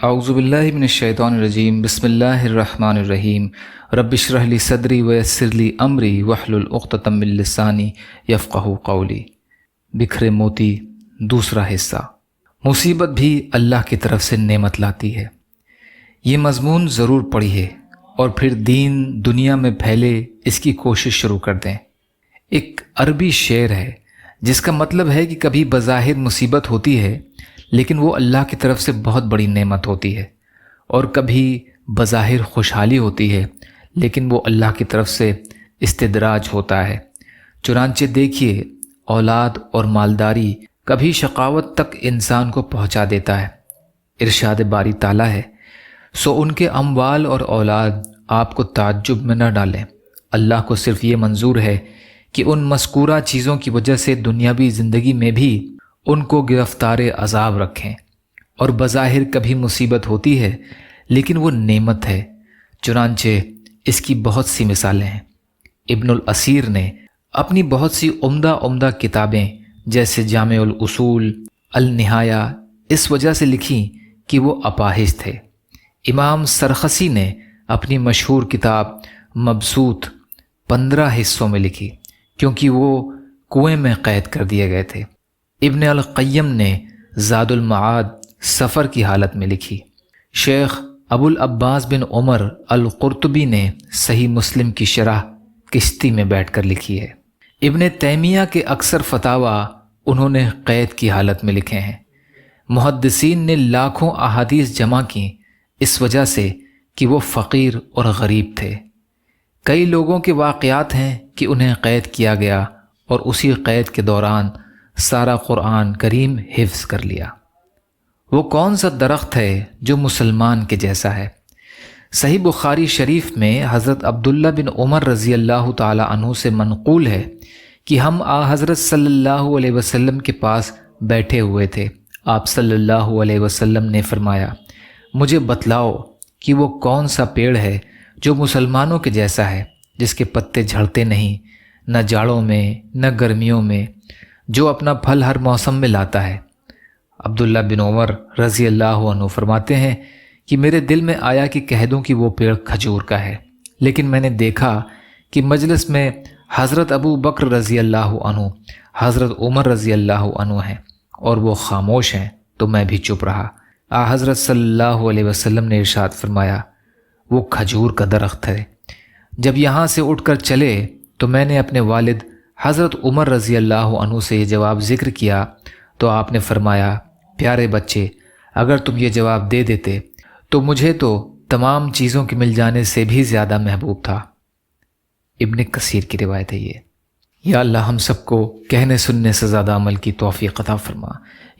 اعوذ باللہ من الشیطان الرجیم بسم اللہ الرحمن الرحیم رب اشرح لی صدری ویسر لی امری واحلل عقدۃ من لسانی یفقہوا قولی۔ بکھرے موتی دوسرا حصہ۔ مصیبت بھی اللہ کی طرف سے نعمت لاتی ہے۔ یہ مضمون ضرور پڑھیے اور پھر دین دنیا میں پھیلے اس کی کوشش شروع کر دیں۔ ایک عربی شعر ہے جس کا مطلب ہے کہ کبھی بظاہر مصیبت ہوتی ہے لیکن وہ اللہ کی طرف سے بہت بڑی نعمت ہوتی ہے، اور کبھی بظاہر خوشحالی ہوتی ہے لیکن وہ اللہ کی طرف سے استدراج ہوتا ہے۔ چنانچہ دیکھیے، اولاد اور مالداری کبھی شقاوت تک انسان کو پہنچا دیتا ہے۔ ارشاد باری تعالیٰ ہے، سو ان کے اموال اور اولاد آپ کو تعجب میں نہ ڈالیں۔ اللہ کو صرف یہ منظور ہے کہ ان مذکورہ چیزوں کی وجہ سے دنیاوی زندگی میں بھی ان کو گرفتار عذاب رکھیں، اور بظاہر کبھی مصیبت ہوتی ہے لیکن وہ نعمت ہے۔ چنانچہ اس کی بہت سی مثالیں ہیں۔ ابن الاسیر نے اپنی بہت سی عمدہ کتابیں جیسے جامع الاصول، النہایہ اس وجہ سے لکھیں کہ وہ اپاہج تھے۔ امام سرخسی نے اپنی مشہور کتاب مبسوط 15 حصوں میں لکھی کیونکہ وہ کنویں میں قید کر دیے گئے تھے۔ ابن القیم نے زاد المعاد سفر کی حالت میں لکھی۔ شیخ ابو العباس بن عمر القرطبی نے صحیح مسلم کی شرح کشتی میں بیٹھ کر لکھی ہے۔ ابن تیمیہ کے اکثر فتاویٰ انہوں نے قید کی حالت میں لکھے ہیں۔ محدثین نے لاکھوں احادیث جمع کی اس وجہ سے کہ وہ فقیر اور غریب تھے۔ کئی لوگوں کے واقعات ہیں کہ انہیں قید کیا گیا اور اسی قید کے دوران سارا قرآن کریم حفظ کر لیا۔ وہ کون سا درخت ہے جو مسلمان کے جیسا ہے؟ صحیح بخاری شریف میں حضرت عبداللہ بن عمر رضی اللہ تعالی عنہ سے منقول ہے کہ ہم حضرت صلی اللہ علیہ وسلم کے پاس بیٹھے ہوئے تھے۔ آپ صلی اللہ علیہ وسلم نے فرمایا، مجھے بتلاؤ کہ وہ کون سا پیڑ ہے جو مسلمانوں کے جیسا ہے، جس کے پتے جھڑتے نہیں، نہ جاڑوں میں نہ گرمیوں میں، جو اپنا پھل ہر موسم میں لاتا ہے۔ عبداللہ بن عمر رضی اللہ عنہ فرماتے ہیں کہ میرے دل میں آیا کہ کہہ دوں کہ وہ پیڑ کھجور کا ہے، لیکن میں نے دیکھا کہ مجلس میں حضرت ابو بکر رضی اللہ عنہ، حضرت عمر رضی اللہ عنہ ہیں اور وہ خاموش ہیں، تو میں بھی چپ رہا۔ حضرت صلی اللہ علیہ وسلم نے ارشاد فرمایا، وہ کھجور کا درخت ہے۔ جب یہاں سے اٹھ کر چلے تو میں نے اپنے والد حضرت عمر رضی اللہ عنہ سے یہ جواب ذکر کیا تو آپ نے فرمایا، پیارے بچے، اگر تم یہ جواب دے دیتے تو مجھے تو تمام چیزوں کے مل جانے سے بھی زیادہ محبوب تھا۔ ابن کثیر کی روایت ہے یہ۔ یا اللہ ہم سب کو کہنے سننے سے زیادہ عمل کی توفیق عطا فرما۔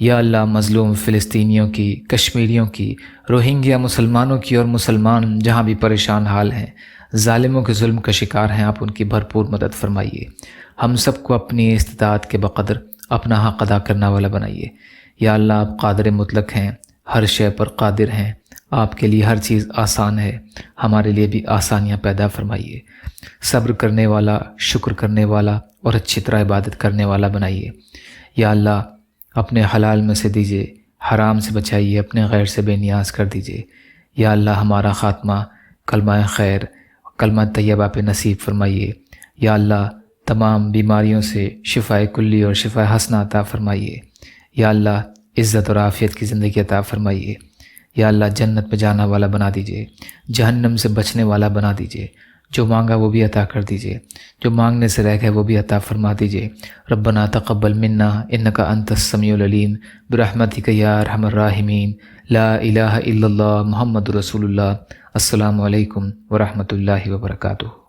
یا اللہ مظلوم فلسطینیوں کی، کشمیریوں کی، روہنگیا مسلمانوں کی اور مسلمان جہاں بھی پریشان حال ہیں، ظالموں کے ظلم کا شکار ہیں، آپ ان کی بھرپور مدد فرمائیے۔ ہم سب کو اپنی استطاعت کے بقدر اپنا حق ادا کرنا والا بنائیے۔ یا اللہ آپ قادر مطلق ہیں، ہر شے پر قادر ہیں، آپ کے لیے ہر چیز آسان ہے، ہمارے لیے بھی آسانیاں پیدا فرمائیے۔ صبر کرنے والا، شکر کرنے والا اور اچھی طرح عبادت کرنے والا بنائیے۔ یا اللہ اپنے حلال میں سے دیجیے، حرام سے بچائیے، اپنے غیر سے بے نیاز کر دیجیے۔ یا اللہ ہمارا خاتمہ کلمہ خیر، کلمہ طیبہ پہ نصیب فرمائیے۔ یا اللہ تمام بیماریوں سے شفاء کلی اور شفاء حسنہ عطا فرمائیے۔ یا اللہ عزت اور عافیت کی زندگی عطا فرمائیے۔ یا اللہ جنت میں جانا والا بنا دیجیے، جہنم سے بچنے والا بنا دیجیے۔ جو مانگا وہ بھی عطا کر دیجیے، جو مانگنے سے رہ گئے وہ بھی عطا فرما دیجیے۔ ربنا تقبل منا انک انت السمیع العلیم برحمتک یا ارحم الراحمین۔ لا الہ الا اللہ محمد رسول اللہ۔ السلام علیکم ورحمۃ اللہ وبرکاتہ۔